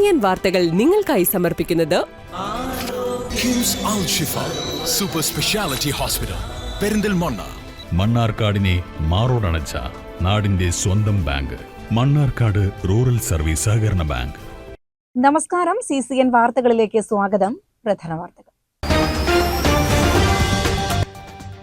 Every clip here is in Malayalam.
CCN വാർത്തകൾ നിങ്ങൾക്കായി സമർപ്പിക്കുന്നത് കിംസ് അൽ ഷിഫ സൂപ്പർ സ്പെഷ്യാലിറ്റി ഹോസ്പിറ്റൽ പെരിന്തൽമണ്ണ. മണ്ണാർക്കാടിനെ മാറോടണച്ച നാടിന്റെ സ്വന്തം ബാങ്ക് മണ്ണാർക്കാട് റൂറൽ സർവീസ് സഹകരണ ബാങ്ക്. നമസ്കാരം. CCN വാർത്തകളിലേക്ക് സ്വാഗതം. പ്രധാന വാർത്തകൾ.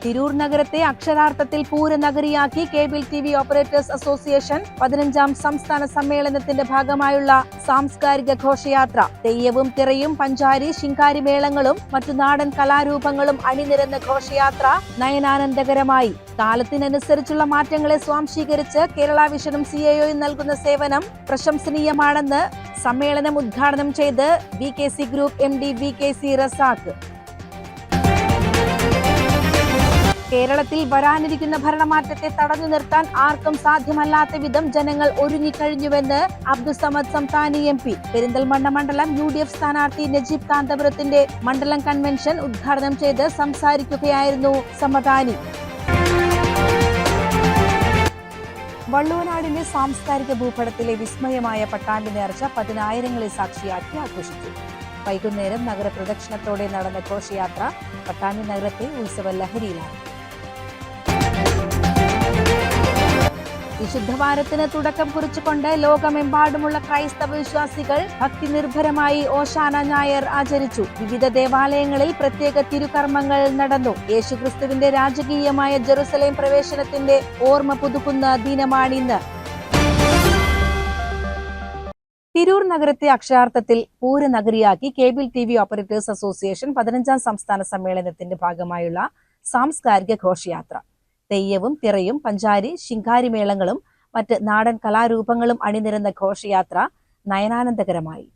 തിരൂർ നഗരത്തെ അക്ഷരാർത്ഥത്തിൽ പൂരനഗരിയാക്കി കേബിൾ TV ഓപ്പറേറ്റേഴ്സ് അസോസിയേഷൻ 15ാം സംസ്ഥാന സമ്മേളനത്തിന്റെ ഭാഗമായുള്ള സാംസ്കാരിക ഘോഷയാത്ര. തെയ്യവും തിറയും പഞ്ചാരി ശിങ്കാരി മേളങ്ങളും മറ്റു നാടൻ കലാരൂപങ്ങളും അണിനിരന്ന ഘോഷയാത്ര നയനാനന്ദകരമായി. കാലത്തിനനുസരിച്ചുള്ള മാറ്റങ്ങളെ സ്വാംശീകരിച്ച് കേരള വിഷനും CAOയും നൽകുന്ന സേവനം പ്രശംസനീയമാണെന്ന് സമ്മേളനം ഉദ്ഘാടനം ചെയ്ത് VKC group MD VKC Razak. കേരളത്തിൽ വരാനിരിക്കുന്ന ഭരണമാറ്റത്തെ തടഞ്ഞു നിർത്താൻ ആർക്കും സാധ്യമല്ലാത്ത വിധം ജനങ്ങൾ ഒരുങ്ങിക്കഴിഞ്ഞുവെന്ന് അബ്ദുസമദ് സംതാനി MP. പെരിന്തൽമണ്ണ മണ്ഡലം UDF സ്ഥാനാർത്ഥി നജീബ് കാന്തപുരത്തിന്റെ മണ്ഡലം കൺവെൻഷൻ ഉദ്ഘാടനം ചെയ്ത് സംസാരിക്കുകയായിരുന്നു സമതാനി. വള്ളുവനാടിന്റെ സാംസ്കാരിക ഭൂപടത്തിലെ വിസ്മയമായ പട്ടാമ്പി നേർച്ച 10,000ങ്ങളെ സാക്ഷിയാക്കി ആഘോഷിച്ചു. വൈകുന്നേരം നഗരപ്രദക്ഷിണത്തോടെ നടന്ന ഘോഷയാത്ര പട്ടാമ്പി നഗരത്തെ ഉത്സവ ലഹരിയിലാണ്. വിശുദ്ധവാരത്തിന് തുടക്കം കുറിച്ചുകൊണ്ട് ലോകമെമ്പാടുമുള്ള ക്രൈസ്തവ വിശ്വാസികൾ ഭക്തി നിർഭരമായി ഓശാന ഞായർ ആചരിച്ചു. വിവിധ ദേവാലയങ്ങളിൽ പ്രത്യേക തിരുകർമ്മങ്ങൾ നടന്നു. യേശുക്രിസ്തുവിന്റെ രാജകീയമായ ജെറുസലേം പ്രവേശനത്തിന്റെ ഓർമ്മ പുതുക്കുന്ന ദിനമാണിന്ന്. തിരൂർ നഗരത്തെ അക്ഷരാർത്ഥത്തിൽ പൂരനഗരിയാക്കി കേബിൾ TV ഓപ്പറേറ്റേഴ്സ് അസോസിയേഷൻ 15ാം സംസ്ഥാന സമ്മേളനത്തിന്റെ ഭാഗമായുള്ള സാംസ്കാരിക ഘോഷയാത്ര. തെയ്യവും തിറയും പഞ്ചാരി ശിങ്കാരി മേളങ്ങളും മറ്റ് നാടൻ കലാരൂപങ്ങളും അണിനിരന്ന ഘോഷയാത്ര നയനാനന്ദകരമായി.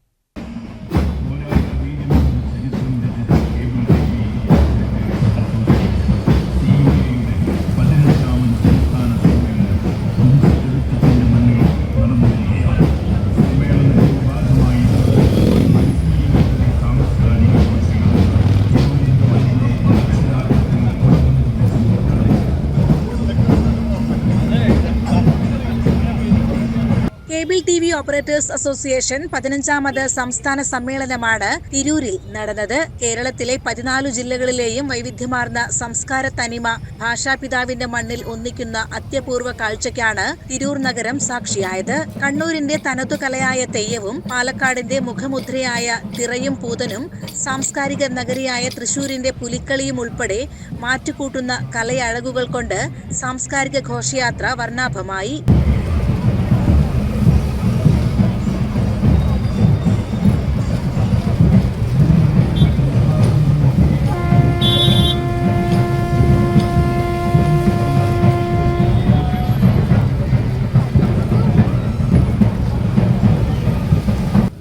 കേബിൾ TV ഓപ്പറേറ്റേഴ്സ് അസോസിയേഷൻ 15ാമത് സംസ്ഥാന സമ്മേളനമാണ് തിരൂരിൽ നടന്നത്. കേരളത്തിലെ 14 ജില്ലകളിലെയും വൈവിധ്യമാർന്ന സംസ്കാര തനിമ ഭാഷാപിതാവിന്റെ മണ്ണിൽ ഒന്നിക്കുന്ന അത്യപൂർവ കാഴ്ചയ്ക്കാണ് തിരൂർ നഗരം സാക്ഷിയായത്. കണ്ണൂരിന്റെ തനതു കലയായ തെയ്യവും പാലക്കാടിന്റെ മുഖമുദ്രയായ തിറയും പൂതനും സാംസ്കാരിക നഗരിയായ തൃശൂരിന്റെ പുലിക്കളിയും ഉൾപ്പെടെ മാറ്റുകൂട്ടുന്ന കലയഴകുകൾ കൊണ്ട് സാംസ്കാരിക ഘോഷയാത്ര വർണ്ണാഭമായി.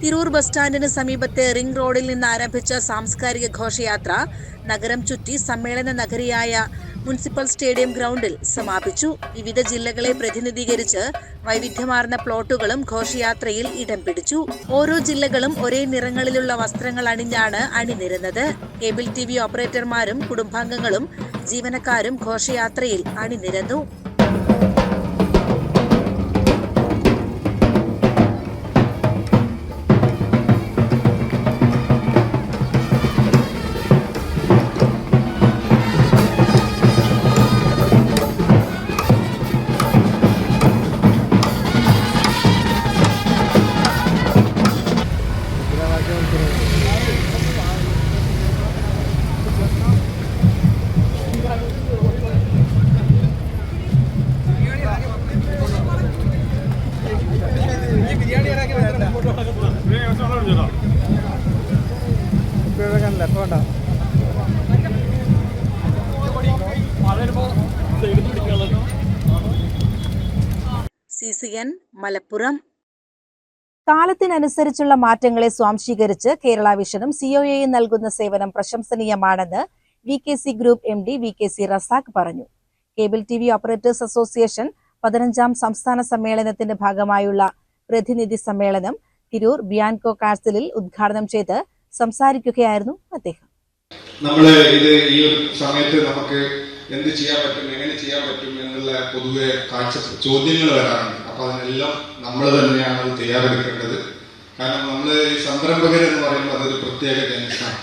തിരൂർ ബസ് സ്റ്റാൻഡിന് സമീപത്തെ റിംഗ് റോഡിൽ നിന്ന് ആരംഭിച്ച സാംസ്കാരിക ഘോഷയാത്ര നഗരം ചുറ്റി സമ്മേളന നഗരിയായ മുനിസിപ്പൽ സ്റ്റേഡിയം ഗ്രൗണ്ടിൽ സമാപിച്ചു. വിവിധ ജില്ലകളെ പ്രതിനിധീകരിച്ച് വൈവിധ്യമാർന്ന പ്ലോട്ടുകളും ഘോഷയാത്രയിൽ ഇടം പിടിച്ചു. ഓരോ ജില്ലകളും ഒരേ നിറങ്ങളിലുള്ള വസ്ത്രങ്ങൾ അണിഞ്ഞാണ് അണിനിരുന്നത്. കേബിൾ TV ഓപ്പറേറ്റർമാരും കുടുംബാംഗങ്ങളും ജീവനക്കാരും ഘോഷയാത്രയിൽ അണിനിരന്നു. CCN മലപ്പുറം. കാലത്തിനനുസരിച്ചുള്ള മാറ്റങ്ങളെ സ്വാംശീകരിച്ച് കേരള വിഷനും CAOയും നൽകുന്ന സേവനം പ്രശംസനീയമാണെന്ന് VKC group MD VKC Razak പറഞ്ഞു. കേബിൾ TV ഓപ്പറേറ്റേഴ്സ് അസോസിയേഷൻ 15ാം സംസ്ഥാന സമ്മേളനത്തിന്റെ ഭാഗമായുള്ള പ്രതിനിധി സമ്മേളനം തിരൂർ ബിയാൻകോ കാസിലിൽ ഉദ്ഘാടനം ചെയ്ത് സംസാരിക്കുകയായിരുന്നു അദ്ദേഹം. നമ്മള് ഇത് ഈ ഒരു സമയത്ത് നമുക്ക് എന്ത് ചെയ്യാൻ പറ്റും, എങ്ങനെ ചെയ്യാൻ പറ്റും എന്നുള്ള പൊതുവെ ചോദ്യങ്ങൾ വരാറുണ്ട്. അപ്പൊ അതിനെല്ലാം നമ്മൾ തന്നെയാണ് അത് തയ്യാറെടുക്കേണ്ടത്. കാരണം നമ്മൾ ഈ സംരംഭകർ എന്ന് പറയുമ്പോൾ അതൊരു പ്രത്യേക ടെൻഷനാണ്.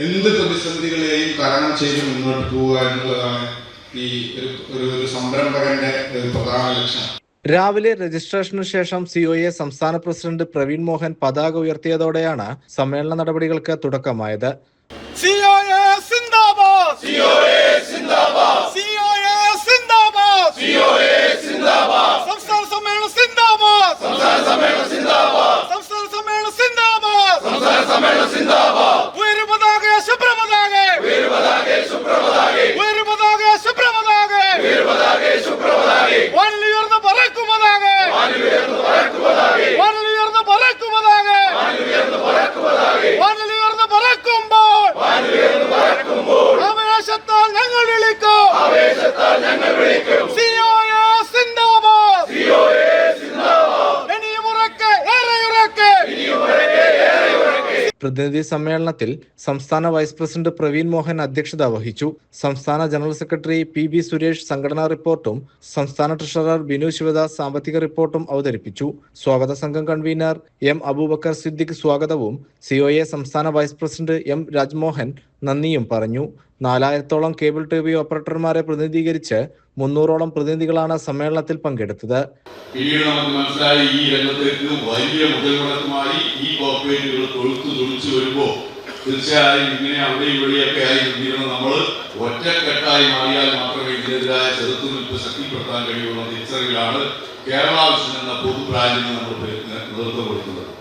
എന്ത് പ്രതിസന്ധികളെയും തരണം ചെയ്ത് മുന്നോട്ട് പോവുക എന്നുള്ളതാണ് ഈ ഒരു സംരംഭകന്റെ ഒരു പ്രധാന ലക്ഷ്യം. രാവിലെ രജിസ്ട്രേഷനു ശേഷം COA സംസ്ഥാന പ്രസിഡന്റ് പ്രവീൺ മോഹൻ പതാക ഉയർത്തിയതോടെയാണ് സമ്മേളന നടപടികൾക്ക് തുടക്കമായത്. പ്രതിനിധി സമ്മേളനത്തിൽ സംസ്ഥാന വൈസ് പ്രസിഡന്റ് പ്രവീൺ മോഹൻ അധ്യക്ഷത വഹിച്ചു. സംസ്ഥാന ജനറൽ സെക്രട്ടറി PB സുരേഷ് സംഘടനാ റിപ്പോർട്ടും സംസ്ഥാന ട്രഷറർ ബിനു ശിവദാസ് സാമ്പത്തിക റിപ്പോർട്ടും അവതരിപ്പിച്ചു. സ്വാഗത സംഘം കൺവീനർ M അബൂബക്കർ സിദ്ദിഖ് സ്വാഗതവും COA സംസ്ഥാന വൈസ് പ്രസിഡന്റ് M രാജ്മോഹൻ നന്ദിയും പറഞ്ഞു. 4000-ഓളം കേബിൾ TV ഓപ്പറേറ്റർമാരെ പ്രതിനിധീകരിച്ച് 300-ഓളം പ്രതിനിധികളാണ് സമ്മേളനത്തിൽ പങ്കെടുത്തത്. പിന്നീട് നമുക്ക് മനസ്സിലായി ഈ രംഗത്തേക്ക് വലിയ മുതൽ മുടക്കുമായി ഈ കോർപ്പറേറ്റുകൾ തുടിച്ചു വരുമ്പോൾ തീർച്ചയായും ഇങ്ങനെ അവിടെ ഇവിടെയൊക്കെ ആയി നിന്നിരുന്ന നമ്മൾ ഒറ്റക്കെട്ടായി മാറിയാൽ മാത്രമേ ഇതിനെതിരായ ചെറുത്തുനിൽപ്പ് ശക്തിപ്പെടുത്താൻ കഴിയുന്ന തിരിച്ചറിവിലാണ് കേരള വിഷൻ എന്ന പൊതു ബ്രാൻഡിന് നമ്മൾ നേതൃത്വം കൊടുക്കുന്നത്.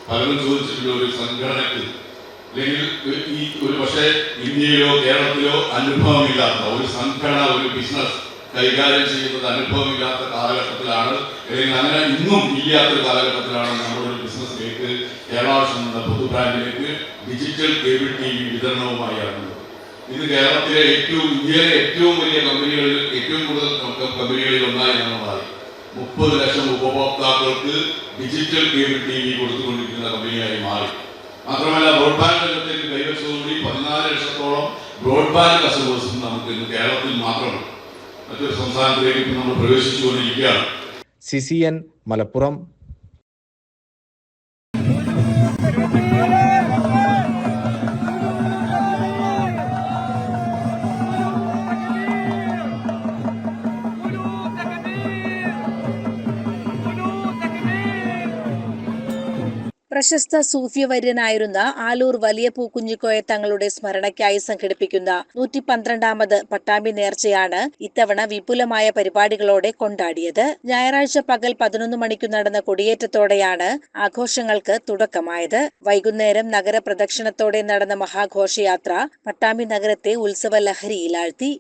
പലരും ചോദിച്ചിട്ടുള്ള ഒരു സംഘടനയ്ക്ക് അല്ലെങ്കിൽ ഈ ഒരു പക്ഷേ ഇന്ത്യയിലോ കേരളത്തിലോ അനുഭവമില്ലാത്ത ഒരു സംഘടന, ഒരു ബിസിനസ് കൈകാര്യം ചെയ്യുന്നത് അനുഭവമില്ലാത്ത കാലഘട്ടത്തിലാണ്, അല്ലെങ്കിൽ അങ്ങനെ ഇന്നും ഇല്ലാത്തൊരു കാലഘട്ടത്തിലാണ് നമ്മളൊരു ബിസിനസ്സിലേക്ക് കേരള വിഷൻ എന്ന പൊതു ബ്രാൻഡിലേക്ക് ഡിജിറ്റൽ കേബിൾ TV വിതരണവുമായി ഇറങ്ങുന്നത്. ഇത് കേരളത്തിലെ ഇന്ത്യയിലെ ഏറ്റവും വലിയ കമ്പനികളിൽ, ഏറ്റവും കൂടുതൽ കമ്പനികളിൽ ഒന്നായി നമ്മൾ മാറി. 30 ലക്ഷം ഉപഭോക്താക്കൾക്ക് ഡിജിറ്റൽ കേബിൾ TV കൊടുത്തുകൊണ്ടിരിക്കുന്ന കമ്പനിയായി മാറി. മാത്രമല്ല ബ്രോഡ്ബാൻഡ് രംഗത്തേക്ക് കൈവച്ചതോടുകൂടി 14 ലക്ഷത്തോളം ബ്രോഡ്ബാൻഡ് കസ്റ്റമേഴ്സും നമുക്ക് ഇന്ന് കേരളത്തിൽ മാത്രമാണ്. മറ്റൊരു സംസ്ഥാനത്തിലേക്ക് ഇപ്പോൾ നമ്മൾ പ്രവേശിച്ചുകൊണ്ടിരിക്കുകയാണ്. CCN മലപ്പുറം. പ്രശസ്ത സൂഫി വര്യനായിരുന്ന ആലൂർ വലിയ പൂക്കുഞ്ഞിക്കോയ തങ്ങളുടെ സ്മരണയ്ക്കായി സംഘടിപ്പിക്കുന്ന 112ാമത് പട്ടാമ്പി നേർച്ചയാണ് ഇത്തവണ വിപുലമായ പരിപാടികളോടെ കൊണ്ടാടിയത്. ഞായറാഴ്ച പകൽ 11 മണിക്ക് നടന്ന കൊടിയേറ്റത്തോടെയാണ് ആഘോഷങ്ങൾക്ക് തുടക്കമായത്. വൈകുന്നേരം നഗരപ്രദക്ഷിണത്തോടെ നടന്ന മഹാഘോഷയാത്ര പട്ടാമ്പി നഗരത്തെ ഉത്സവ ലഹരിയിലാഴ്ത്തി.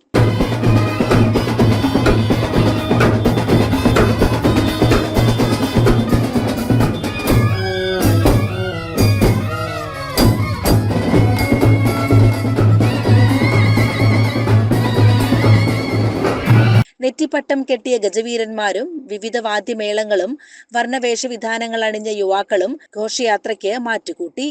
നെറ്റിപ്പട്ടം കെട്ടിയ ഗജവീരന്മാരും വിവിധ വാദ്യമേളങ്ങളും വർണ്ണവേഷവിധാനങ്ങൾ അണിഞ്ഞ യുവാക്കളും ഘോഷയാത്രയ്ക്ക് മാറ്റുകൂട്ടി.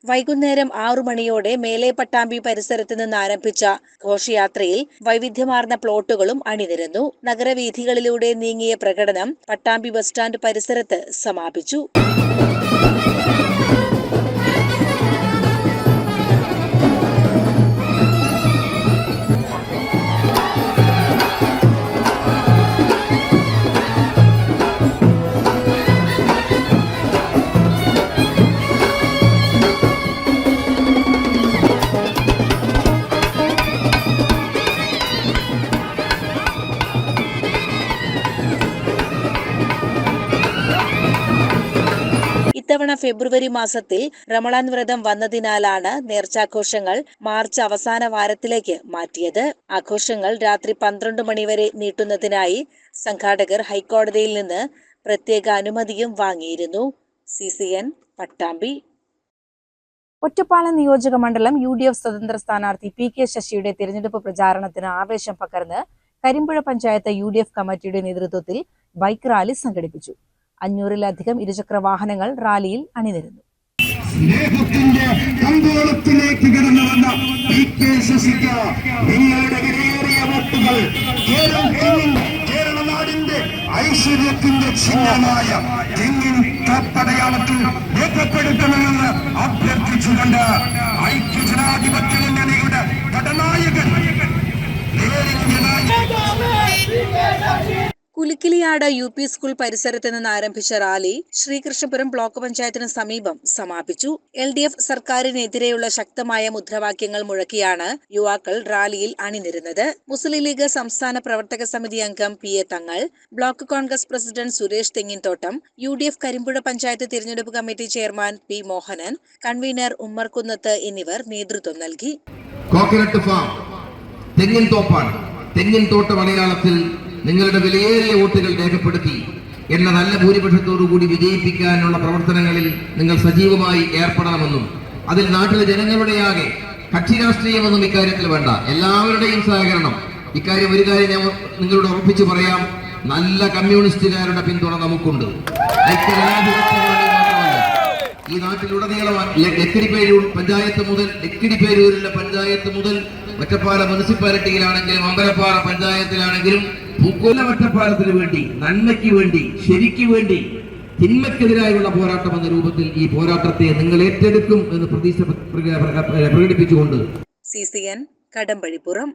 വൈകുന്നേരം 6 മണിയോടെ മേലെ പട്ടാമ്പി പരിസരത്ത് നിന്ന് ആരംഭിച്ച ഘോഷയാത്രയിൽ വൈവിധ്യമാർന്ന പ്ലോട്ടുകളും അണിനിരന്നു. നഗരവീഥികളിലൂടെ നീങ്ങിയ പ്രകടനം പട്ടാമ്പി ബസ് സ്റ്റാൻഡ് പരിസരത്ത് സമാപിച്ചു. ഇത്തവണ ഫെബ്രുവരി മാസത്തിൽ റമളാൻ വ്രതം വന്നതിനാലാണ് നേർച്ചാഘോഷങ്ങൾ മാർച്ച് അവസാന വാരത്തിലേക്ക് മാറ്റിയത്. ആഘോഷങ്ങൾ രാത്രി 12 മണിവരെ നീട്ടുന്നതിനായി സംഘാടകർ ഹൈക്കോടതിയിൽ നിന്ന് പ്രത്യേക അനുമതിയും വാങ്ങിയിരുന്നു. CCN പട്ടാമ്പി. ഒറ്റപ്പാലം നിയോജക മണ്ഡലം UDF സ്വതന്ത്ര സ്ഥാനാർത്ഥി PK ശശിയുടെ തിരഞ്ഞെടുപ്പ് പ്രചാരണത്തിന് ആവേശം പകർന്ന് കരിമ്പുഴ പഞ്ചായത്ത് UDF കമ്മിറ്റിയുടെ നേതൃത്വത്തിൽ ബൈക്ക് റാലി സംഘടിപ്പിച്ചു. 500-ലധികം ഇരുചക്ര വാഹനങ്ങൾ റാലിയിൽ അണിനിരന്നു. സ്നേഹത്തിന്റെ കമ്പോളത്തിലേക്ക് കടന്നു വന്ന PK ശശിക്ക് നിങ്ങളുടെ വിലയേറിയ വോട്ടുകൾ കേരള നാടിന്റെ ഐശ്വര്യത്തിന്റെ ചിഹ്നമായ തെങ്ങിൻ തോപ്പടയാളത്തിൽ രേഖപ്പെടുത്തണമെന്ന് അഭ്യർത്ഥിച്ചുകൊണ്ട് ഐക്യജനാധിപത്യ മുന്നണിയുടെ ഘടനായകൻ കുലിക്കിലിയാട് UP സ്കൂൾ പരിസരത്ത് നിന്ന് ആരംഭിച്ച റാലി ശ്രീകൃഷ്ണപുരം ബ്ലോക്ക് പഞ്ചായത്തിന് സമീപം സമാപിച്ചു. LDF സർക്കാരിനെതിരെയുള്ള ശക്തമായ മുദ്രാവാക്യങ്ങൾ മുഴക്കിയാണ് യുവാക്കൾ റാലിയിൽ അണിനിരുന്നത്. മുസ്ലിം ലീഗ് സംസ്ഥാന പ്രവർത്തക സമിതി അംഗം PA Thangal, block Congress president Suresh Thenginthottam, UDF Karimpuzha panchayat തിരഞ്ഞെടുപ്പ് committee chairman P Mohanan, convener Ummerkunnath എന്നിവർ നേതൃത്വം നൽകി. കോക്കനട്ട് ഫാം തെങ്ങിൻ തോപ്പാണ്. തെങ്ങിൻ തോട്ട മലയാളത്തിൽ നിങ്ങളുടെ വിലയേറിയ വോട്ടുകൾ രേഖപ്പെടുത്തി എന്ന നല്ല ഭൂരിപക്ഷത്തോടുകൂടി വിജയിപ്പിക്കാനുള്ള പ്രവർത്തനങ്ങളിൽ നിങ്ങൾ സജീവമായി ഏർപ്പെടണമെന്നും അതിൽ നാട്ടിലെ ജനങ്ങളുടെയാകെ കക്ഷി രാഷ്ട്രീയമൊന്നും ഇക്കാര്യത്തിൽ വേണ്ട, എല്ലാവരുടെയും സഹകരണം. ഇക്കാര്യം ഒരു കാര്യം ഞാൻ നിങ്ങളോട് ഉറപ്പിച്ചു പറയാം, നല്ല കമ്മ്യൂണിസ്റ്റുകാരുടെ പിന്തുണ നമുക്കുണ്ട്. ഈ നാട്ടിലുടനീളം ലക്കിടിപ്പേരൂർ പഞ്ചായത്ത് മുതൽ ലക്കിടിപ്പേരൂരിലെ പഞ്ചായത്ത് മുതൽ ഒറ്റപ്പാലം മുനിസിപ്പാലിറ്റിയിലാണെങ്കിലും അമ്പലപ്പാറ പഞ്ചായത്തിലാണെങ്കിലും പൂക്കോല ഒറ്റപ്പാലത്തിന് വേണ്ടി, നന്മയ്ക്ക് വേണ്ടി, ശരിക്ക് വേണ്ടി, തിന്മയ്ക്കെതിരായുള്ള പോരാട്ടം എന്ന രൂപത്തിൽ ഈ പോരാട്ടത്തെ നിങ്ങൾ ഏറ്റെടുക്കും എന്ന് പ്രതീക്ഷ പ്രകടിപ്പിച്ചുകൊണ്ട് CCN കടമ്പഴിപ്പുറം.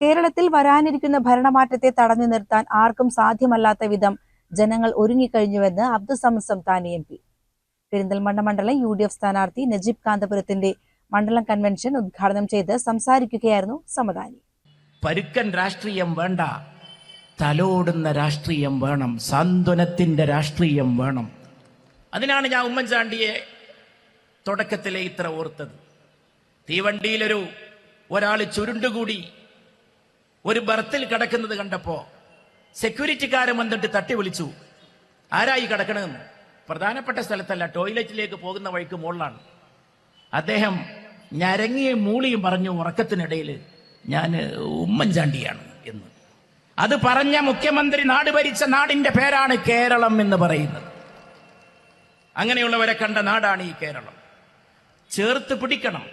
കേരളത്തിൽ വരാനിരിക്കുന്ന ഭരണമാറ്റത്തെ തടഞ്ഞു നിർത്താൻ ആർക്കും സാധ്യമല്ലാത്ത വിധം ജനങ്ങൾ ഒരുങ്ങിക്കഴിഞ്ഞുവെന്ന് അബ്ദുസമദ് സംതാനി MP. പെരിന്തൽമണ്ണ മണ്ഡലം UDF സ്ഥാനാർത്ഥി നജീബ് കാന്തപുരത്തിന്റെ മണ്ഡലം കൺവെൻഷൻ ഉദ്ഘാടനം ചെയ്ത് സംസാരിക്കുകയായിരുന്നു സമതാനി. പരുക്കൻ രാഷ്ട്രീയം വേണ്ട, തലോടുന്ന രാഷ്ട്രീയം വേണം, സാന്ത്വനത്തിന്റെ രാഷ്ട്രീയം വേണം. അതിനാണ് ഞാൻ ഉമ്മൻചാണ്ടിയെ തുടക്കത്തിലെ ഇത്ര ഓർത്തത്. തീവണ്ടിയിലൊരു ഒരാൾ ചുരുണ്ടുകൂടി ഒരു ബർത്തിൽ കിടക്കുന്നത് കണ്ടപ്പോ സെക്യൂരിറ്റിക്കാരൻ വന്നിട്ട് തട്ടി വിളിച്ചു, ആരായി കിടക്കണമെന്ന്. പ്രധാനപ്പെട്ട സ്ഥലത്തല്ല, ടോയ്ലറ്റിലേക്ക് പോകുന്ന വഴിക്ക് മുകളിലാണ്. അദ്ദേഹം ഞരങ്ങിയും മൂളിയും പറഞ്ഞു ഉറക്കത്തിനിടയിൽ, ഞാൻ ഉമ്മൻചാണ്ടിയാണ് എന്ന്. അത് പറഞ്ഞ മുഖ്യമന്ത്രി നാട് ഭരിച്ച നാടിന്റെ പേരാണ് കേരളം എന്ന് പറയുന്നത്. അങ്ങനെയുള്ളവരെ കണ്ട നാടാണ് ഈ കേരളം. ചേർത്ത് പിടിക്കണം.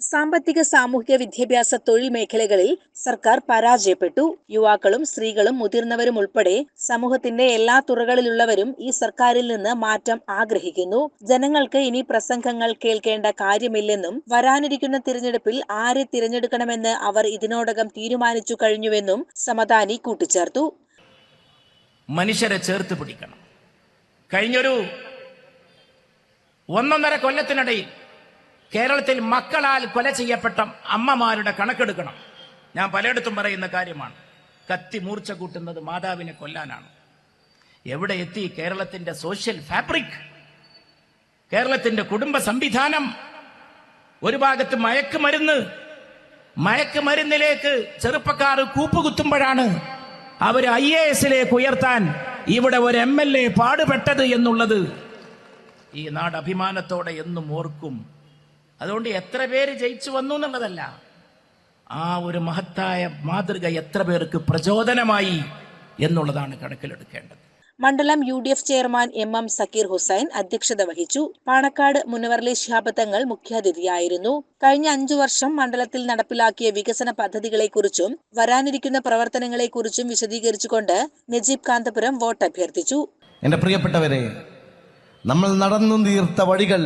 സാമ്പത്തിക സാമൂഹിക വിദ്യാഭ്യാസ തൊഴിൽ മേഖലകളിൽ സർക്കാർ പരാജയപ്പെട്ടു. യുവാക്കളും സ്ത്രീകളും മുതിർന്നവരും ഉൾപ്പെടെ സമൂഹത്തിന്റെ എല്ലാ തുറകളിലുള്ളവരും ഈ സർക്കാരിൽ നിന്ന് മാറ്റം ആഗ്രഹിക്കുന്നു. ജനങ്ങൾക്ക് ഇനി പ്രസംഗങ്ങൾ കേൾക്കേണ്ട കാര്യമില്ലെന്നും വരാനിരിക്കുന്ന തിരഞ്ഞെടുപ്പിൽ ആരെ തിരഞ്ഞെടുക്കണമെന്ന് അവർ ഇതിനോടകം തീരുമാനിച്ചു കഴിഞ്ഞുവെന്നും സമതാനി കൂട്ടിച്ചേർത്തു. മനുഷ്യരെ ചേർത്ത് പിടിക്കണം. കഴിഞ്ഞൊരു 1.5 കൊല്ലത്തിനിടയിൽ കേരളത്തിൽ മക്കളാൽ കൊല ചെയ്യപ്പെട്ട അമ്മമാരുടെ കണക്കെടുക്കണം. ഞാൻ പലയിടത്തും പറയുന്ന കാര്യമാണ്. കത്തി മൂർച്ച കൂട്ടുന്നത് മാതാവിനെ കൊല്ലാനാണ്. എവിടെ എത്തി കേരളത്തിന്റെ സോഷ്യൽ ഫാബ്രിക്, കേരളത്തിന്റെ കുടുംബ സംവിധാനം? ഒരു ഭാഗത്ത് മയക്കുമരുന്നിലേക്ക് ചെറുപ്പക്കാർ കൂപ്പുകുത്തുമ്പോഴാണ് അവർ IAS ഉയർത്താൻ ഇവിടെ ഒരു MLA പാടുപെട്ടത് എന്നുള്ളത് ഈ നാട് അഭിമാനത്തോടെ എന്നും ഓർക്കും. അതുകൊണ്ട് എത്ര പേര് ജയിച്ചു വന്നു എന്നുള്ളതല്ല, ആ ഒരു മഹത്തായ മാതൃക എത്ര പേർക്ക് പ്രചോദനമായി എന്നുള്ളതാണ് കണക്കിലെടുക്കേണ്ടത്. മണ്ഡലം UDF chairman MM Zakir Hussain അധ്യക്ഷത വഹിച്ചു. പാണക്കാട് മുനവർലി ശിഹാബ് തങ്ങൾ മുഖ്യാതിഥിയായിരുന്നു. കഴിഞ്ഞ 5 വർഷം മണ്ഡലത്തിൽ നടപ്പിലാക്കിയ വികസന പദ്ധതികളെക്കുറിച്ചും വരാനിരിക്കുന്ന പ്രവർത്തനങ്ങളെക്കുറിച്ചും വിശദീകരിച്ചുകൊണ്ട് നജീബ് കാന്തപുരം വോട്ട് അഭ്യർത്ഥിച്ചു. എന്റെ പ്രിയപ്പെട്ടവരെ, നമ്മൾ നടന്നു തീർത്ത വഴികൾ,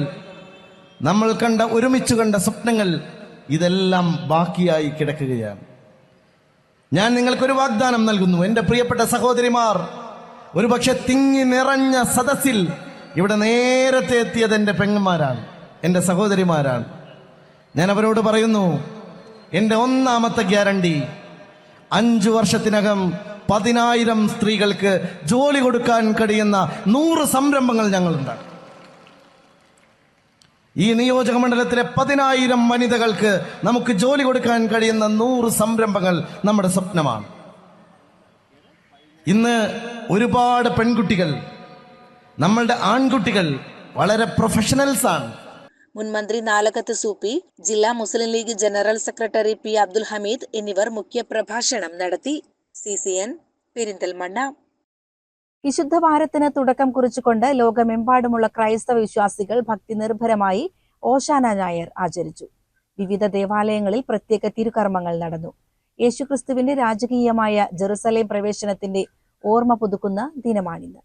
നമ്മൾ ഒരുമിച്ച് കണ്ട സ്വപ്നങ്ങൾ, ഇതെല്ലാം ബാക്കിയായി കിടക്കുകയാണ്. ഞാൻ നിങ്ങൾക്കൊരു വാഗ്ദാനം നൽകുന്നു. എന്റെ പ്രിയപ്പെട്ട സഹോദരിമാർ, ഒരുപക്ഷെ തിങ്ങി നിറഞ്ഞ സദസ്സിൽ ഇവിടെ നേരത്തെ എത്തിയത് എന്റെ പെങ്ങന്മാരാണ്, എന്റെ സഹോദരിമാരാണ്. ഞാൻ അവരോട് പറയുന്നു, എന്റെ ഒന്നാമത്തെ ഗ്യാരണ്ടി 5 വർഷത്തിനകം 10,000 സ്ത്രീകൾക്ക് ജോലി കൊടുക്കാൻ കഴിയുന്ന 100 സംരംഭങ്ങൾ ഞങ്ങളുണ്ടാകും. ഈ നിയോജക മണ്ഡലത്തിലെ 10,000 വനിതകൾക്ക് നമുക്ക് ജോലി കൊടുക്കാൻ കഴിയുന്ന 100 സംരംഭങ്ങൾ നമ്മുടെ സ്വപ്നമാണ്. ഇന്ന് ഒരുപാട് പെൺകുട്ടികൾ, നമ്മളുടെ ആൺകുട്ടികൾ വളരെ പ്രൊഫഷണൽസ് ആണ്. മുൻമന്ത്രി നാലകത്ത് സൂപ്പി, ജില്ലാ Muslim League general secretary P Abdul Hameed എന്നിവർ മുഖ്യപ്രഭാഷണം നടത്തി. CCN പെരിന്തൽമണ്ണ. വിശുദ്ധ വാരത്തിന് തുടക്കം കുറിച്ചുകൊണ്ട് ലോകമെമ്പാടുമുള്ള ക്രൈസ്തവ വിശ്വാസികൾ ഭക്തിനിർഭരമായി ഓശാന ഞായർ ആചരിച്ചു. വിവിധ ദേവാലയങ്ങളിൽ പ്രത്യേക തിരുകർമ്മങ്ങൾ നടന്നു. യേശുക്രിസ്തുവിന്റെ രാജകീയമായ ജെറുസലേം പ്രവേശനത്തിന്റെ ഓർമ്മ പുതുക്കുന്ന ദിനമാണിന്ന്.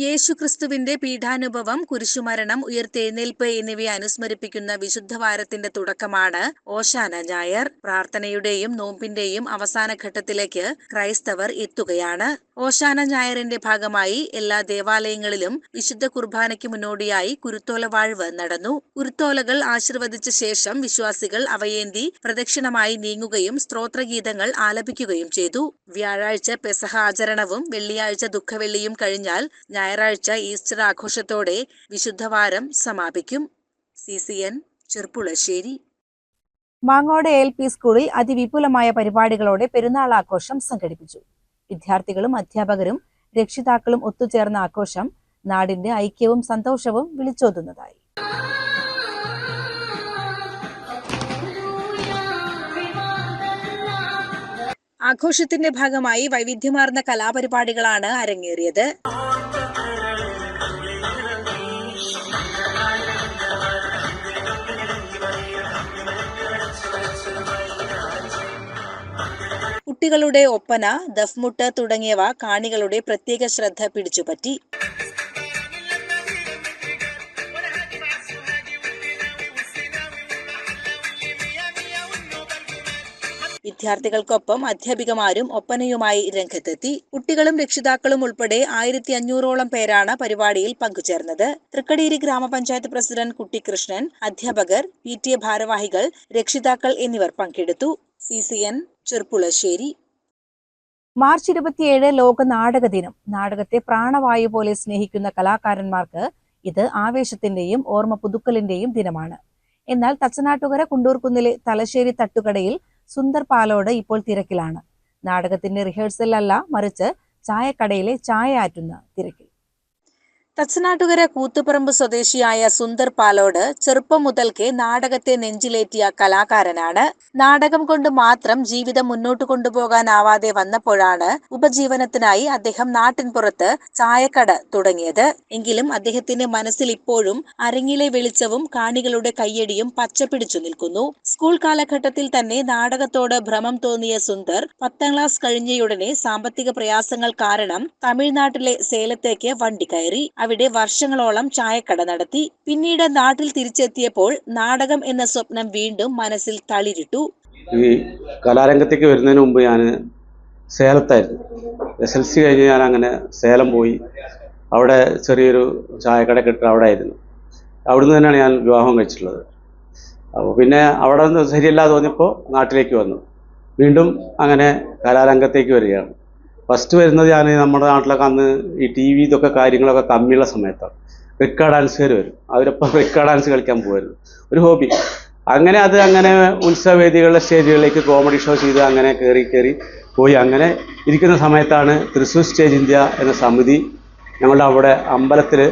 യേശുക്രിസ്തുവിന്റെ പീഠാനുഭവം, കുരിശുമരണം, ഉയർത്തെഴുന്നേൽപ്പ് എന്നിവയെ അനുസ്മരിപ്പിക്കുന്ന വിശുദ്ധവാരത്തിന്റെ തുടക്കമാണ് ഓശാന ഞായർ. പ്രാർത്ഥനയുടെയും നോമ്പിന്റെയും അവസാന ഘട്ടത്തിലേക്ക് ക്രൈസ്തവർ എത്തുകയാണ്. ഓശാന ഞായറിന്റെ ഭാഗമായി എല്ലാ ദേവാലയങ്ങളിലും വിശുദ്ധ കുർബാനയ്ക്ക് മുന്നോടിയായി കുരുത്തോല വാഴ്വ് നടന്നു. കുരുത്തോലകൾ ആശീർവദിച്ച ശേഷം വിശ്വാസികൾ അവയേന്തി പ്രദക്ഷിണമായി നീങ്ങുകയും സ്തോത്രഗീതങ്ങൾ ആലപിക്കുകയും ചെയ്തു. വ്യാഴാഴ്ച പെസഹ ആചരണവും വെള്ളിയാഴ്ച ദുഃഖവെള്ളിയും കഴിഞ്ഞാൽ ഞായറാഴ്ച ഈസ്റ്റർ ആഘോഷത്തോടെ വിശുദ്ധവാരം സമാപിക്കും. CCN ചെർപ്പുളശ്ശേരി. മാങ്ങോട് ALP സ്കൂളിൽ അതിവിപുലമായ പരിപാടികളോടെ പെരുന്നാൾ ആഘോഷം സംഘടിപ്പിച്ചു. വിദ്യാർത്ഥികളും അധ്യാപകരും രക്ഷിതാക്കളും ഒത്തുചേർന്ന ആഘോഷം നാടിന്റെ ഐക്യവും സന്തോഷവും വിളിച്ചോതുന്നതായി. ആഘോഷത്തിന്റെ ഭാഗമായി വൈവിധ്യമാർന്ന കലാപരിപാടികളാണ് അരങ്ങേറിയത്. കുട്ടികളുടെ ഒപ്പന, ദഫ്മുട്ട് തുടങ്ങിയവ കാണികളുടെ പ്രത്യേക ശ്രദ്ധ പിടിച്ചുപറ്റി. വിദ്യാർത്ഥികൾക്കൊപ്പം അധ്യാപികമാരും ഒപ്പനയുമായി രംഗത്തെത്തി. കുട്ടികളും രക്ഷിതാക്കളും ഉൾപ്പെടെ 1500ഓളം പേരാണ് പരിപാടിയിൽ പങ്കുചേർന്നത്. തൃക്കടീരി ഗ്രാമപഞ്ചായത്ത് പ്രസിഡന്റ് കുട്ടികൃഷ്ണൻ, അധ്യാപകർ, PTA ഭാരവാഹികൾ, രക്ഷിതാക്കൾ എന്നിവർ പങ്കെടുത്തു. CCN ചെർപ്പുളശ്ശേരി. മാർച്ച് 27 ലോക നാടക ദിനം. നാടകത്തെ പ്രാണവായു പോലെ സ്നേഹിക്കുന്ന കലാകാരന്മാർക്ക് ഇത് ആവേശത്തിന്റെയും ഓർമ്മ പുതുക്കലിന്റെയും ദിനമാണ്. എന്നാൽ തച്ചനാട്ടുകര കുണ്ടൂർക്കുന്നിലെ തലശ്ശേരി തട്ടുകടയിൽ സുന്ദർ പാലോട് ഇപ്പോൾ തിരക്കിലാണ്. നാടകത്തിന്റെ റിഹേഴ്സൽ അല്ല, മറിച്ച് ചായക്കടയിലെ ചായ ആറ്റുന്ന തിരക്കിൽ. തച്ചനാട്ടുകര കൂത്തുപറമ്പ് സ്വദേശിയായ സുന്ദർ പാലോട് ചെറുപ്പം മുതൽക്കേ നാടകത്തെ നെഞ്ചിലേറ്റിയ കലാകാരനാണ്. നാടകം കൊണ്ട് മാത്രം ജീവിതം മുന്നോട്ട് കൊണ്ടുപോകാനാവാതെ വന്നപ്പോഴാണ് ഉപജീവനത്തിനായി അദ്ദേഹം നാട്ടിൻപുറത്ത് ചായക്കട തുടങ്ങിയത്. എങ്കിലും അദ്ദേഹത്തിന്റെ മനസ്സിൽ ഇപ്പോഴും അരങ്ങിലെ വെളിച്ചവും കാണികളുടെ കയ്യടിയും പച്ചപിടിച്ചു നിൽക്കുന്നു. സ്കൂൾ കാലഘട്ടത്തിൽ തന്നെ നാടകത്തോട് ഭ്രമം തോന്നിയ സുന്ദർ 10ാം ക്ലാസ് കഴിഞ്ഞയുടനെ സാമ്പത്തിക പ്രയാസങ്ങൾ കാരണം തമിഴ്നാട്ടിലെ സേലത്തേക്ക് വണ്ടി കയറി. അവിടെ വർഷങ്ങളോളം ചായക്കട നടത്തി. പിന്നീട് നാട്ടിൽ തിരിച്ചെത്തിയപ്പോൾ നാടകം എന്ന സ്വപ്നം വീണ്ടും മനസ്സിൽ തളിരിട്ടു. ഈ കലാരംഗത്തേക്ക് വരുന്നതിന് മുമ്പ് ഞാൻ സേലത്തായിരുന്നു. SLC കഴിഞ്ഞ് ഞാൻ അങ്ങനെ സേലം പോയി. അവിടെ ചെറിയൊരു ചായക്കട കെട്ടി അവിടെ ആയിരുന്നു. അവിടുന്ന് തന്നെയാണ് ഞാൻ വിവാഹം കഴിച്ചിട്ടുള്ളത്. അപ്പോൾ പിന്നെ അവിടെ നിന്ന് ശരിയല്ലാതെ തോന്നിയപ്പോൾ നാട്ടിലേക്ക് വന്നു. വീണ്ടും അങ്ങനെ കലാരംഗത്തേക്ക് വരികയാണ്. ഫസ്റ്റ് വരുന്നത് ഞാൻ നമ്മുടെ നാട്ടിലൊക്കെ അന്ന് ഈ TV ഇതൊക്കെ കാര്യങ്ങളൊക്കെ കമ്മിയുള്ള സമയത്താണ്. റിക്ക ഡാൻസുകാർ വരും, അവരൊപ്പം റിക്ക ഡാൻസ് കളിക്കാൻ പോകുമായിരുന്നു. ഒരു ഹോബി. അങ്ങനെ അങ്ങനെ ഉത്സവവേദികളിലെ സ്റ്റേജുകളിലേക്ക് കോമഡി ഷോ ചെയ്ത് അങ്ങനെ കയറി പോയി. അങ്ങനെ ഇരിക്കുന്ന സമയത്താണ് തൃശ്ശൂർ സ്റ്റേജ് ഇന്ത്യ എന്ന സമിതി ഞങ്ങളുടെ അവിടെ അമ്പലത്തിൽ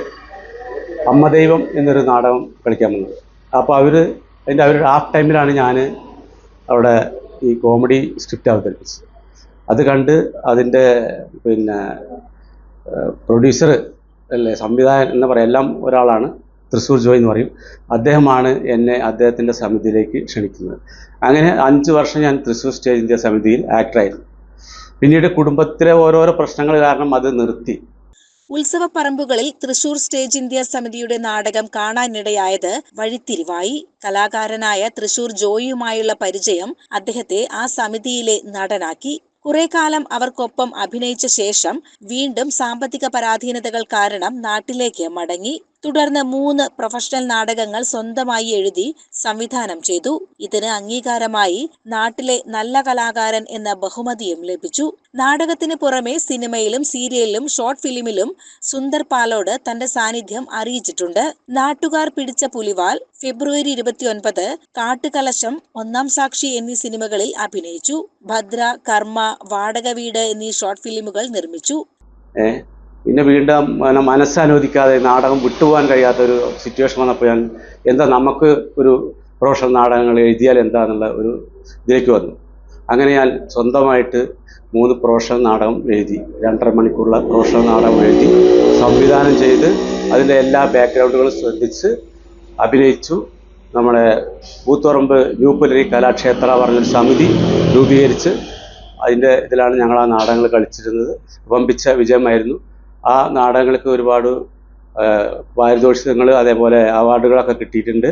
അമ്മദൈവം എന്നൊരു നാടകം കളിക്കാൻ വന്നത്. അപ്പോൾ അവരുടെ ഹാഫ് ടൈമിലാണ് ഞാൻ അവിടെ ഈ കോമഡി സ്ക്രിപ്റ്റ് അവതരിപ്പിച്ചത്. അത് കണ്ട് അതിൻ്റെ പ്രൊഡ്യൂസർ അല്ലേ, സംവിധായകൻ എന്ന് പറയാം, എല്ലാം ഒരാളാണ്, തൃശ്ശൂർ ജോയ് എന്ന് പറയും. അദ്ദേഹമാണ് എന്നെ അദ്ദേഹത്തിൻ്റെ സമിതിയിലേക്ക് ക്ഷണിക്കുന്നത്. അങ്ങനെ 5 വർഷം ഞാൻ തൃശ്ശൂർ സ്റ്റേജ് ഇന്ത്യ സമിതിയിൽ ആക്ടറായിരുന്നു. പിന്നീട് കുടുംബത്തിലെ ഓരോരോ പ്രശ്നങ്ങൾ കാരണം അത് നിർത്തി. ഉത്സവപ്പറമ്പുകളിൽ തൃശൂർ സ്റ്റേജ് ഇന്ത്യ സമിതിയുടെ നാടകം കാണാനിടയായത് വഴിത്തിരിവായി. കലാകാരനായ തൃശൂർ ജോയിയുമായുള്ള പരിചയം അദ്ദേഹത്തെ ആ സമിതിയിലെ നടനാക്കി. കുറെ കാലം അവർക്കൊപ്പം അഭിനയിച്ച ശേഷം വീണ്ടും സാമ്പത്തിക പരാധീനതകൾ കാരണം നാട്ടിലേക്ക് മടങ്ങി. തുടർന്ന് 3 പ്രൊഫഷണൽ നാടകങ്ങൾ സ്വന്തമായി എഴുതി സംവിധാനം ചെയ്തു. ഇതിന് അംഗീകാരമായി നാട്ടിലെ നല്ല കലാകാരൻ എന്ന ബഹുമതിയും ലഭിച്ചു. നാടകത്തിന് പുറമെ സിനിമയിലും സീരിയലിലും ഷോർട്ട് ഫിലിമിലും സുന്ദർ പാലോട് തന്റെ സാന്നിധ്യം അറിയിച്ചിട്ടുണ്ട്. നാട്ടുകാർ പിടിച്ച പുലിവാൽ, ഫെബ്രുവരി 29, കാട്ടുകലശം, ഒന്നാം സാക്ഷി എന്നീ സിനിമകളിൽ അഭിനയിച്ചു. ഭദ്ര, കർമ്മ, വാടക വീട് എന്നീ ഷോർട്ട് ഫിലിമുകൾ നിർമ്മിച്ചു. പിന്നെ വീണ്ടും മനസ്സനുവദിക്കാതെ നാടകം വിട്ടുപോകാൻ കഴിയാത്തൊരു സിറ്റുവേഷൻ വന്നപ്പോൾ ഞാൻ നമുക്ക് ഒരു പ്രൊഫഷണൽ നാടകങ്ങൾ എഴുതിയാൽ എന്താണെന്നുള്ള ഒരു ഇതിലേക്ക് വന്നു. അങ്ങനെ ഞാൻ സ്വന്തമായിട്ട് 3 പ്രൊഫഷണൽ നാടകം എഴുതി, 2.5 മണിക്കൂറുള്ള പ്രൊഫഷണൽ നാടകം എഴുതി സംവിധാനം ചെയ്ത് അതിൻ്റെ എല്ലാ ബാക്ക്ഗ്രൗണ്ടുകളും ശ്രദ്ധിച്ച് അഭിനയിച്ചു. നമ്മുടെ കൂത്തുപറമ്പ് ന്യൂ പുലരി കലാക്ഷേത്ര പറഞ്ഞൊരു സമിതി രൂപീകരിച്ച് അതിൻ്റെ ഇതിലാണ് ഞങ്ങൾ ആ നാടകങ്ങൾ കളിച്ചിരുന്നത്. വമ്പിച്ച വിജയമായിരുന്നു. ആ നാടകങ്ങൾക്ക് ഒരുപാട് പാരിതോഷികങ്ങൾ അതേപോലെ അവാർഡുകളൊക്കെ കിട്ടിയിട്ടുണ്ട്.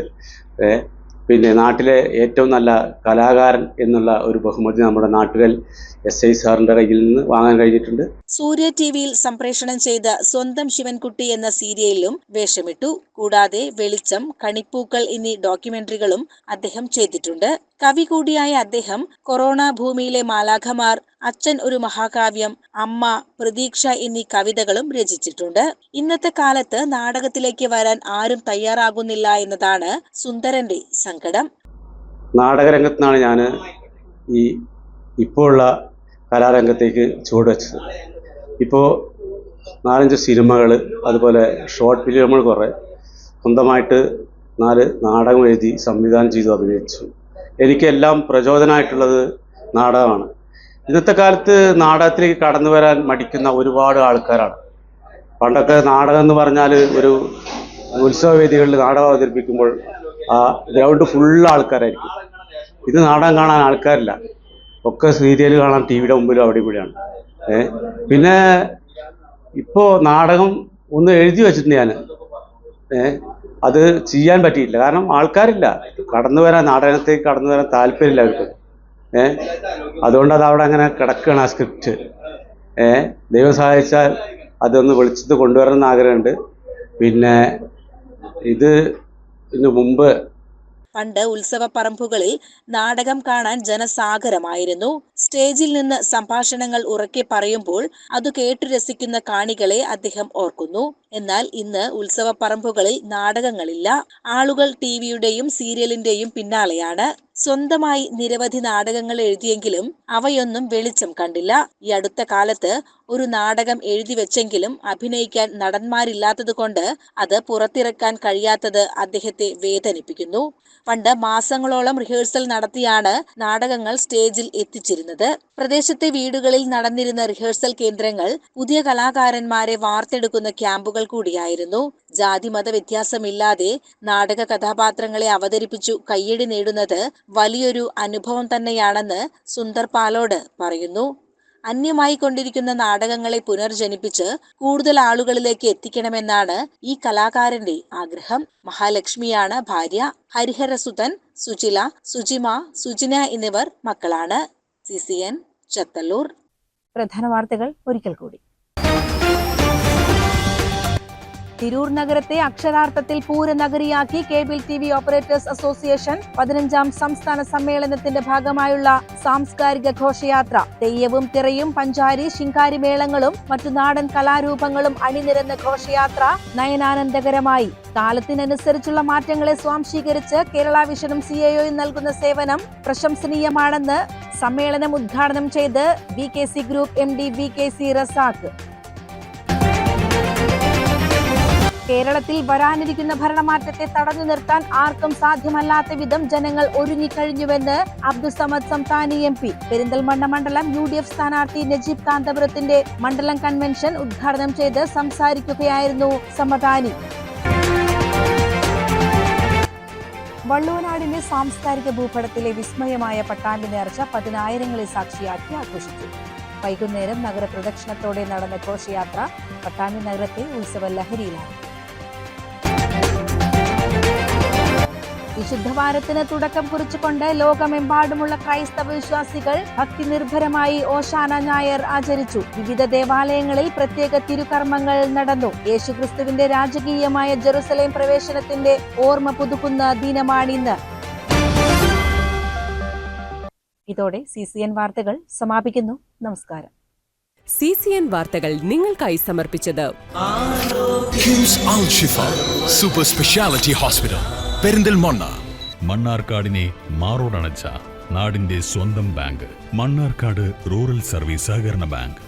പിന്നെ നാട്ടിലെ ഏറ്റവും നല്ല കലാകാരൻ എന്നുള്ള ഒരു ബഹുമതി നമ്മുടെ നാട്ടുകൽ SI സാറിൻ്റെ കയ്യിൽ നിന്ന് വാങ്ങാൻ കഴിഞ്ഞിട്ടുണ്ട്. സൂര്യ ടിവിയിൽ സംപ്രേഷണം ചെയ്ത സ്വന്തം ശിവൻകുട്ടി എന്ന സീരിയലിലും വേഷമിട്ടു. കൂടാതെ വെളിച്ചം, കണിപ്പൂക്കൾ എന്നീ ഡോക്യുമെന്ററികളും അദ്ദേഹം ചെയ്തിട്ടുണ്ട്. കവി കൂടിയായ അദ്ദേഹം കൊറോണ ഭൂമിയിലെ മാലാഖമാർ, അച്ഛൻ ഒരു മഹാകാവ്യം, അമ്മ, പ്രതീക്ഷ എന്നീ കവിതകളും രചിച്ചിട്ടുണ്ട്. ഇന്നത്തെ കാലത്ത് നാടകത്തിലേക്ക് വരാൻ ആരും തയ്യാറാകുന്നില്ല എന്നതാണ് സുന്ദരന്റെ സങ്കടം. നാടകരംഗത്താണ് ഞാൻ ഇപ്പോൾ ഉള്ള കലാരംഗത്തേക്ക് ചുവടുവെച്ചത്. ഇപ്പോൾ 4-5 സിനിമകൾ, അതുപോലെ ഷോർട്ട് ഫിലിമുകൾ കുറേ, സ്വന്തമായിട്ട് 4 നാടകം എഴുതി സംവിധാനം ചെയ്തു അഭിനയിച്ചു. എനിക്കെല്ലാം പ്രചോദനമായിട്ടുള്ളത് നാടകമാണ്. ഇന്നത്തെ കാലത്ത് നാടകത്തിലേക്ക് കടന്നു വരാൻ മടിക്കുന്ന ഒരുപാട് ആൾക്കാരാണ്. പണ്ടൊക്കെ നാടകം എന്ന് പറഞ്ഞാൽ ഒരു ഉത്സവവേദികളിൽ നാടകം അവതരിപ്പിക്കുമ്പോൾ ആ ഗ്രൗണ്ട് ഫുള്ള് ആൾക്കാരായിരിക്കും. ഇത് നാടകം കാണാൻ ആൾക്കാരില്ല, ഒക്കെ സീരിയൽ കാണാൻ ടിവിയുടെ മുമ്പിലും അവിടെ ഇവിടെയാണ്. പിന്നെ ഇപ്പോൾ നാടകം ഒന്ന് എഴുതി വെച്ചിട്ടുണ്ട് ഞാൻ, അത് ചെയ്യാൻ പറ്റിയില്ല. കാരണം ആൾക്കാരില്ല, നാടകത്തേക്ക് കടന്നു വരാൻ താല്പര്യമില്ല അവർക്ക്. അതുകൊണ്ട് അത് അവിടെ അങ്ങനെ കിടക്കുകയാണ് ആ സ്ക്രിപ്റ്റ്. ദൈവം സഹായിച്ചാൽ അതൊന്ന് വെളിച്ചത്ത് കൊണ്ടുവരണമെന്ന് ആഗ്രഹമുണ്ട്. പിന്നെ ഇതിന് മുമ്പ് പണ്ട് ഉത്സവ പറമ്പുകളിൽ നാടകം കാണാൻ ജനസാഗരമായിരുന്നു. സ്റ്റേജിൽ നിന്ന് സംഭാഷണങ്ങൾ ഉറക്കെ പറയുമ്പോൾ അത് കേട്ടു രസിക്കുന്ന കാണികളെ അദ്ദേഹം ഓർക്കുന്നു. എന്നാൽ ഇന്ന് ഉത്സവ പറമ്പുകളിൽ നാടകങ്ങളില്ല. ആളുകൾ ടിവിയുടെയും സീരിയലിന്റെയും പിന്നാലെയാണ്. സ്വന്തമായി നിരവധി നാടകങ്ങൾ എഴുതിയെങ്കിലും അവയൊന്നും വെളിച്ചം കണ്ടില്ല. ഈ അടുത്ത കാലത്ത് ഒരു നാടകം എഴുതി വെച്ചെങ്കിലും അഭിനയിക്കാൻ നടന്മാരില്ലാത്തത് കൊണ്ട് അത് പുറത്തിറക്കാൻ കഴിയാത്തത് അദ്ദേഹത്തെ വേദനിപ്പിക്കുന്നു. പണ്ട് മാസങ്ങളോളം റിഹേഴ്സൽ നടത്തിയാണ് നാടകങ്ങൾ സ്റ്റേജിൽ എത്തിച്ചിരുന്നത്. പ്രദേശത്തെ വീടുകളിൽ നടന്നിരുന്ന റിഹേഴ്സൽ കേന്ദ്രങ്ങൾ പുതിയ കലാകാരന്മാരെ വാർത്തെടുക്കുന്ന ക്യാമ്പുകൾ കൂടിയായിരുന്നു. ജാതിമത വ്യത്യാസമില്ലാതെ നാടക കഥാപാത്രങ്ങളെ അവതരിപ്പിച്ചു കയ്യടി നേടുന്നത് വലിയൊരു അനുഭവം തന്നെയാണെന്ന് സുന്ദർ പാലോട് പറയുന്നു. അന്യമായി കൊണ്ടിരിക്കുന്ന നാടകങ്ങളെ പുനർജനിപ്പിച്ച് കൂടുതൽ ആളുകളിലേക്ക് എത്തിക്കണമെന്നാണ് ഈ കലാകാരന്റെ ആഗ്രഹം. മഹാലക്ഷ്മിയാണ് ഭാര്യ. ഹരിഹരസുതൻ, സുജില, സുജിമ, സുജിന എന്നിവർ മക്കളാണ്. CCN ചത്തല്ലൂർ. പ്രധാന വാർത്തകൾ ഒരിക്കൽ കൂടി. തിരൂർ നഗരത്തെ അക്ഷരാർത്ഥത്തിൽ പൂരനഗരിയാക്കി കേബിൾ TV ഓപ്പറേറ്റേഴ്സ് അസോസിയേഷൻ 15ാം സംസ്ഥാന സമ്മേളനത്തിന്റെ ഭാഗമായുള്ള സാംസ്കാരിക ഘോഷയാത്ര. തെയ്യവും തിറയും പഞ്ചാരി ശിങ്കാരി മേളങ്ങളും മറ്റു നാടൻ കലാരൂപങ്ങളും അണിനിരന്ന ഘോഷയാത്ര നയനാനന്ദകരമായി. കാലത്തിനനുസരിച്ചുള്ള മാറ്റങ്ങളെ സ്വാംശീകരിച്ച് കേരള വിഷനും CAOയും നൽകുന്ന സേവനം പ്രശംസനീയമാണെന്ന് സമ്മേളനം ഉദ്ഘാടനം ചെയ്ത് VKC group MD VKC Razak. കേരളത്തിൽ വരാനിരിക്കുന്ന ഭരണമാറ്റത്തെ തടഞ്ഞു നിർത്താൻ ആർക്കും സാധ്യമല്ലാത്ത വിധം ജനങ്ങൾ ഒരുങ്ങിക്കഴിഞ്ഞുവെന്ന് അബ്ദുസമദ് സംതാനി MP. പെരിന്തൽമണ്ണ മണ്ഡലം UDF സ്ഥാനാർത്ഥി നജീബ് കാന്തപുരത്തിന്റെ മണ്ഡലം കൺവെൻഷൻ ഉദ്ഘാടനം ചെയ്ത് സംസാരിക്കുകയായിരുന്നു സമതാനി. വള്ളുവനാടിന്റെ സാംസ്കാരിക ഭൂപടത്തിലെ വിസ്മയമായ പട്ടാമ്പി നേർച്ച 10,000ങ്ങളെ സാക്ഷിയാക്കി ആഘോഷിച്ചു. വൈകുന്നേരം നഗരപ്രദക്ഷിണത്തോടെ നടന്ന ഘോഷയാത്ര പട്ടാമ്പി നഗരത്തെ ഉത്സവ ലഹരിയിലാണ്. വിശുദ്ധവാരത്തിന് തുടക്കം കുറിച്ചുകൊണ്ട് ലോകമെമ്പാടുമുള്ള ക്രൈസ്തവ വിശ്വാസികൾ ഭക്തി നിർഭരമായി ഓശാന ഞായർ ആചരിച്ചു. വിവിധ ദേവാലയങ്ങളിൽ പ്രത്യേക തിരുകർമ്മങ്ങൾ നടന്നു. യേശുക്രിസ്തുവിന്റെ രാജകീയമായ ജെറുസലേം പ്രവേശനത്തിന്റെ ഓർമ്മ പുതുക്കുന്ന ദിനമാണിന്ന്. ഇതോടെ CCN വാർത്തകൾ സമാപിക്കുന്നു. നമസ്കാരം. CCN വാർത്തകൾ നിങ്ങൾക്കായി സമർപ്പിച്ചത് കിംസ് അൽ ഷിഫ സൂപ്പർ സ്പെഷ്യാലിറ്റി ഹോസ്പിറ്റൽ പെരിന്തൽമണ്ണ. മണ്ണാർക്കാടിനെ മാറോടണച്ച നാടിന്റെ സ്വന്തം ബാങ്ക്. മണ്ണാർക്കാട് റൂറൽ സർവീസ് സഹകരണ ബാങ്ക്.